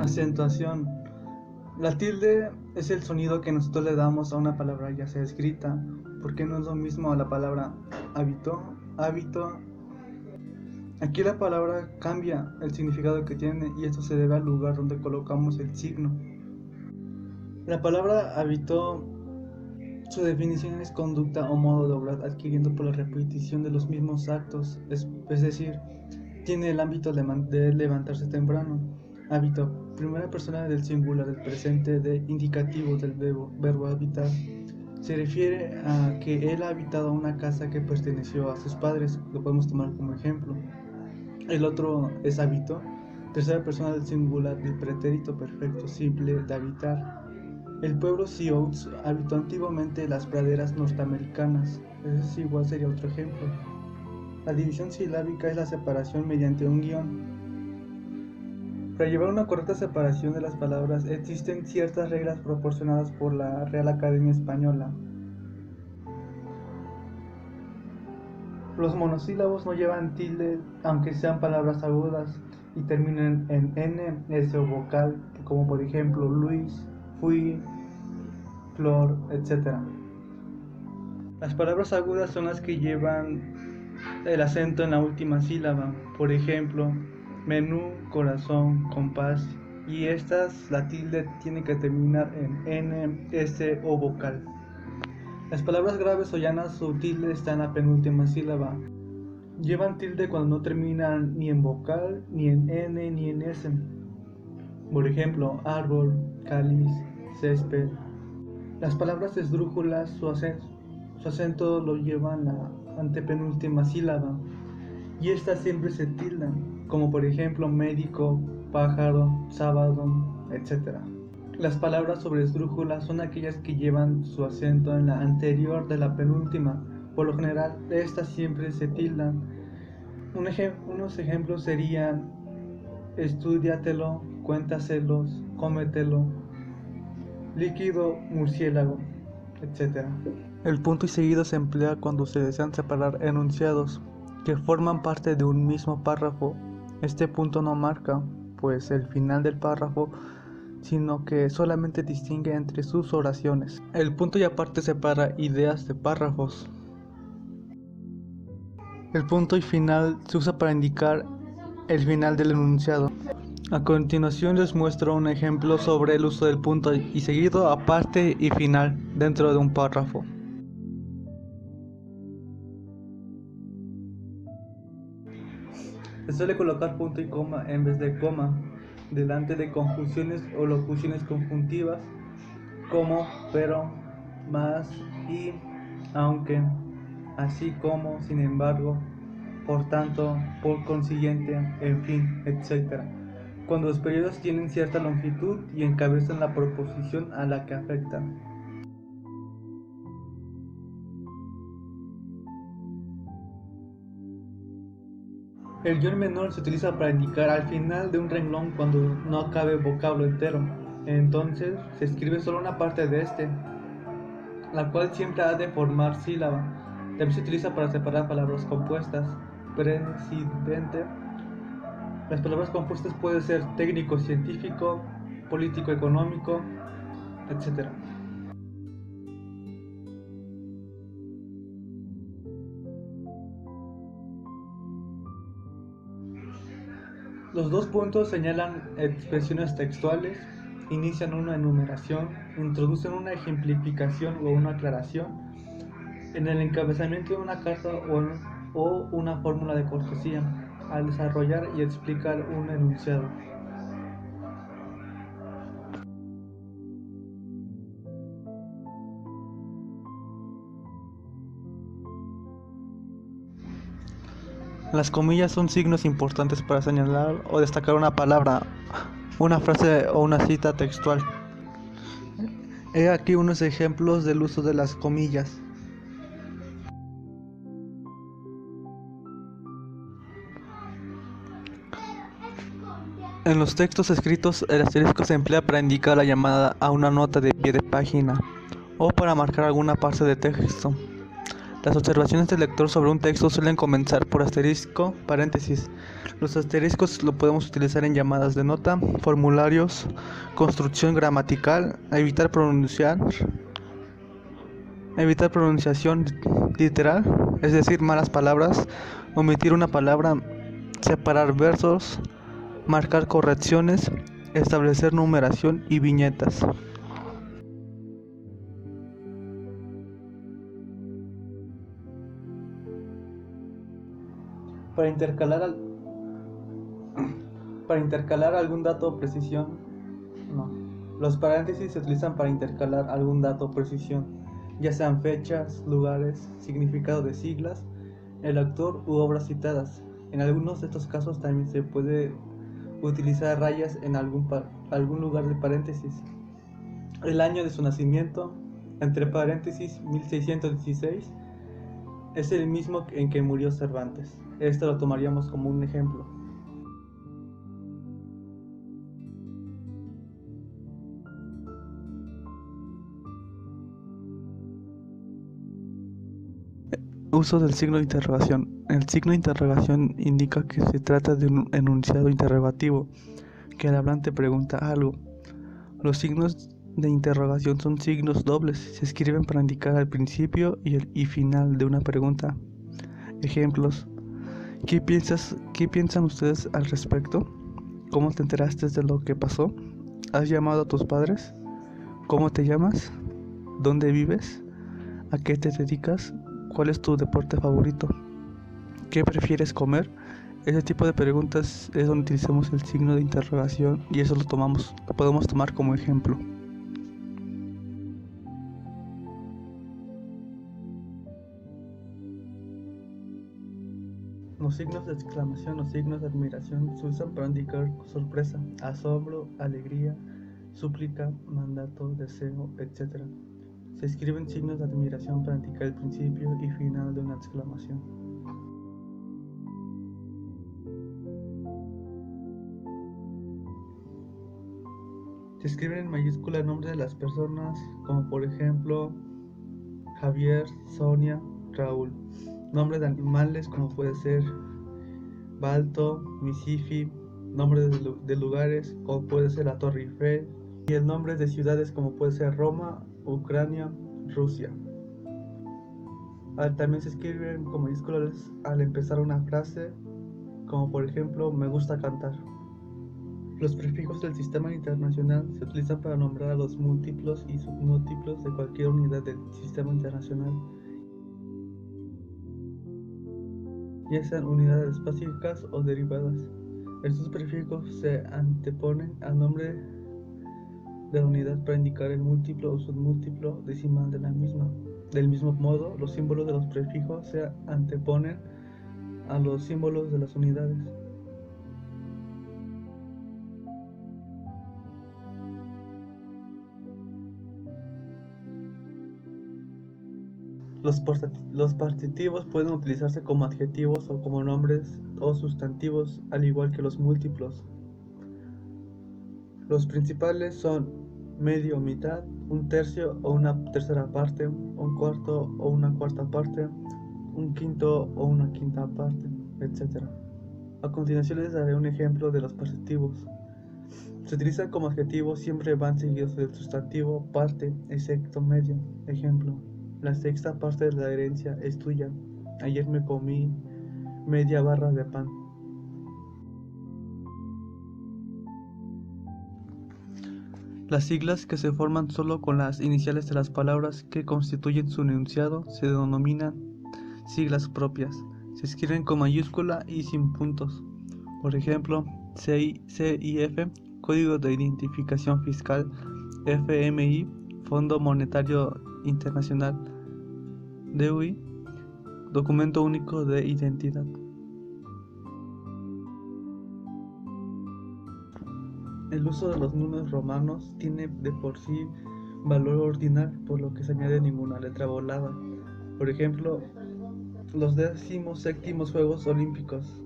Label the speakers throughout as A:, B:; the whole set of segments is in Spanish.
A: Acentuación. La tilde es el sonido que nosotros le damos a una palabra ya sea escrita, porque no es lo mismo a la palabra hábito. Aquí la palabra cambia el significado que tiene y esto se debe al lugar donde colocamos el signo. La palabra hábito, su definición es conducta o modo de obrar adquiriendo por la repetición de los mismos actos, es decir, tiene el ámbito de levantarse temprano. Hábito, primera persona del singular del presente de indicativo del verbo habitar. Se refiere a que él ha habitado una casa que perteneció a sus padres, lo podemos tomar como ejemplo. El otro es hábito, tercera persona del singular del pretérito perfecto simple de habitar. El pueblo Sioux habitó antiguamente las praderas norteamericanas, ese igual sería otro ejemplo. La división silábica es la separación mediante un guión. Para llevar una correcta separación de las palabras existen ciertas reglas proporcionadas por la Real Academia Española. Los monosílabos no llevan tilde aunque sean palabras agudas y terminen en n, s o vocal, como por ejemplo Luis, fui, flor, etc. Las palabras agudas son las que llevan el acento en la última sílaba, por ejemplo, menú, corazón, compás, y estas, la tilde tiene que terminar en n, s o vocal. Las palabras graves o llanas, su tilde está en la penúltima sílaba. Llevan tilde cuando no terminan ni en vocal, ni en n, ni en s. Por ejemplo, árbol, cáliz, césped. Las palabras esdrújulas, su acento lo llevan la antepenúltima sílaba, y estas siempre se tildan, como por ejemplo médico, pájaro, sábado, etc. Las palabras sobre esdrújulas son aquellas que llevan su acento en la anterior de la penúltima. Por lo general, estas siempre se tildan. Unos ejemplos serían estudiatelo, cuéntaselos, cómetelo, líquido, murciélago, etc. El punto y seguido se emplea cuando se desean separar enunciados que forman parte de un mismo párrafo. Este punto no marca, pues, el final del párrafo, sino que solamente distingue entre sus oraciones. El punto y aparte separa ideas de párrafos. El punto y final se usa para indicar el final del enunciado. A continuación les muestro un ejemplo sobre el uso del punto y seguido, aparte y final dentro de un párrafo. Se suele colocar punto y coma en vez de coma delante de conjunciones o locuciones conjuntivas como, pero, más, y, aunque, así como, sin embargo, por tanto, por consiguiente, en fin, etc. Cuando los periodos tienen cierta longitud y encabezan la proposición a la que afectan. El guión menor se utiliza para indicar al final de un renglón cuando no cabe vocablo entero. Entonces se escribe solo una parte de este, la cual siempre ha de formar sílaba. También se utiliza para separar palabras compuestas. Presidente. Las palabras compuestas pueden ser técnico, científico, político, económico, etc. Los dos puntos señalan expresiones textuales, inician una enumeración, introducen una ejemplificación o una aclaración en el encabezamiento de una carta o una fórmula de cortesía, al desarrollar y explicar un enunciado. Las comillas son signos importantes para señalar o destacar una palabra, una frase o una cita textual. He aquí unos ejemplos del uso de las comillas. En los textos escritos, el asterisco se emplea para indicar la llamada a una nota de pie de página o para marcar alguna parte de texto. Las observaciones del lector sobre un texto suelen comenzar por asterisco, paréntesis. Los asteriscos lo podemos utilizar en llamadas de nota, formularios, construcción gramatical, evitar pronunciación literal, es decir, malas palabras, omitir una palabra, separar versos, marcar correcciones, establecer numeración y viñetas. Para intercalar algún dato o precisión, no. Los paréntesis se utilizan para intercalar algún dato o precisión, ya sean fechas, lugares, significado de siglas, el autor u obras citadas. En algunos de estos casos también se puede utilizar rayas en algún lugar de paréntesis. El año de su nacimiento, entre paréntesis 1616, es el mismo en que murió Cervantes. Esto lo tomaríamos como un ejemplo. Uso del signo de interrogación. El signo de interrogación indica que se trata de un enunciado interrogativo, que el hablante pregunta algo. Los signos de interrogación son signos dobles, se escriben para indicar al principio y final de una pregunta. Ejemplos. ¿Qué piensan ustedes al respecto? ¿Cómo te enteraste de lo que pasó? ¿Has llamado a tus padres? ¿Cómo te llamas? ¿Dónde vives? ¿A qué te dedicas? ¿Cuál es tu deporte favorito? ¿Qué prefieres comer? Ese tipo de preguntas es donde utilizamos el signo de interrogación y eso lo podemos tomar como ejemplo. Los signos de exclamación o signos de admiración se usan para indicar sorpresa, asombro, alegría, súplica, mandato, deseo, etc. Se escriben signos de admiración para indicar el principio y final de una exclamación. Se escriben en mayúscula el nombre de las personas, como por ejemplo Javier, Sonia, Raúl. Nombre de animales, como puede ser Balto, Misifi. Nombre de lugares, como puede ser la Torre Eiffel. Y el nombre de ciudades, como puede ser Roma, Ucrania, Rusia. También se escriben con mayúsculas al empezar una frase, como por ejemplo, me gusta cantar. Los prefijos del sistema internacional se utilizan para nombrar a los múltiplos y submúltiplos de cualquier unidad del sistema internacional, ya sean unidades básicas o derivadas. Estos prefijos se anteponen al nombre de la unidad para indicar el múltiplo o submúltiplo decimal de la misma. Del mismo modo, los símbolos de los prefijos se anteponen a los símbolos de las unidades. Los partitivos pueden utilizarse como adjetivos o como nombres o sustantivos, al igual que los múltiplos. Los principales son medio, mitad, un tercio o una tercera parte, un cuarto o una cuarta parte, un quinto o una quinta parte, etc. A continuación les daré un ejemplo de los partitivos. Se utilizan como adjetivos, siempre van seguidos del sustantivo parte, excepto medio. Ejemplo: la sexta parte de la herencia es tuya. Ayer me comí media barra de pan. Las siglas que se forman solo con las iniciales de las palabras que constituyen su enunciado se denominan siglas propias. Se escriben con mayúscula y sin puntos. Por ejemplo, CIF, Código de Identificación Fiscal, FMI, Fondo Monetario Internacional, DUI, Documento Único de Identidad. El uso de los números romanos tiene de por sí valor ordinal, por lo que se añade ninguna letra volada. Por ejemplo, los 17º Juegos Olímpicos.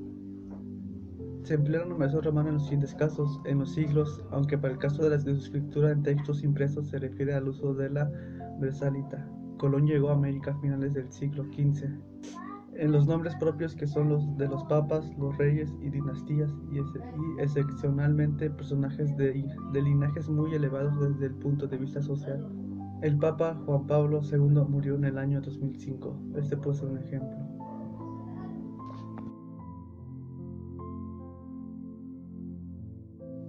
A: Se emplea la numeración romana en los siguientes casos: en los siglos, aunque para el caso de su escritura en textos impresos se refiere al uso de la versalita, Colón llegó a América a finales del siglo XV. En los nombres propios, que son los de los papas, los reyes y dinastías, y excepcionalmente personajes de linajes muy elevados desde el punto de vista social. El Papa Juan Pablo II murió en el año 2005. Este puede ser un ejemplo.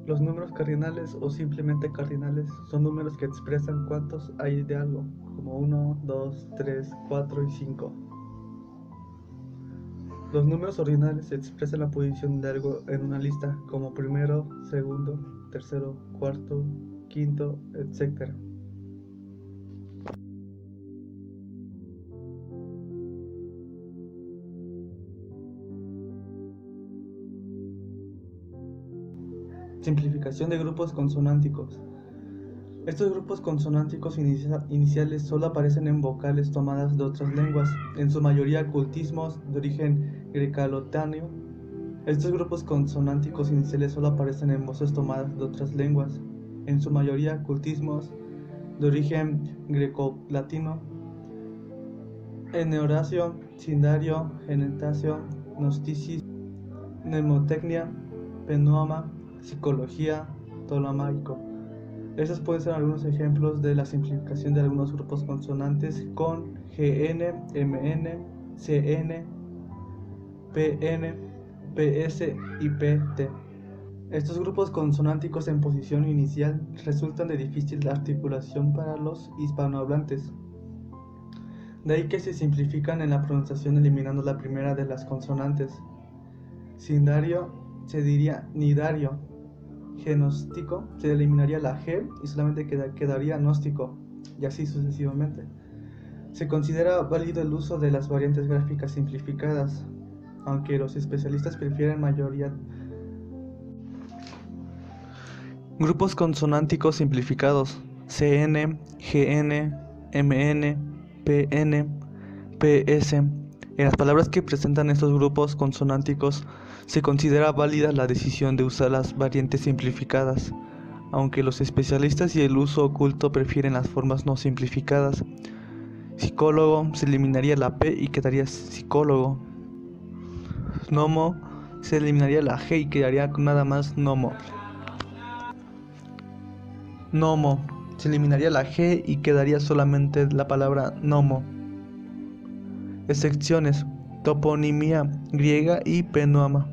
A: Los números cardinales o simplemente cardinales son números que expresan cuántos hay de algo, como 1, 2, 3, 4 y 5. Los números ordinales expresan la posición de algo en una lista, como primero, segundo, tercero, cuarto, quinto, etc. Simplificación de grupos consonánticos. Estos grupos consonánticos iniciales solo aparecen en vocales tomadas de otras lenguas, en su mayoría cultismos de origen greco-latino. Estos grupos consonánticos iniciales solo aparecen en voces tomadas de otras lenguas, en su mayoría cultismos de origen greco-latino. Eneoracio, sindario, genetacio, gnosticismo, mnemotecnia, pneuma, psicología, ptolemaico. Estos pueden ser algunos ejemplos de la simplificación de algunos grupos consonantes con GN, MN, CN, PN, PS y PT. Estos grupos consonánticos en posición inicial resultan de difícil articulación para los hispanohablantes. De ahí que se simplifican en la pronunciación eliminando la primera de las consonantes. Sindario se diría nidario. Genóstico se eliminaría la G y solamente quedaría gnóstico, y así sucesivamente. Se considera válido el uso de las variantes gráficas simplificadas, aunque los especialistas prefieren mayoría. Grupos consonánticos simplificados: CN, GN, MN, PN, PS. En las palabras que presentan estos grupos consonánticos se considera válida la decisión de usar las variantes simplificadas, aunque los especialistas y el uso oculto prefieren las formas no simplificadas. Psicólogo se eliminaría la P y quedaría psicólogo. Gnomo se eliminaría la G y quedaría nada más gnomo. Gnomo se eliminaría la G y quedaría solamente la palabra gnomo. Excepciones: toponimia griega y pneuma.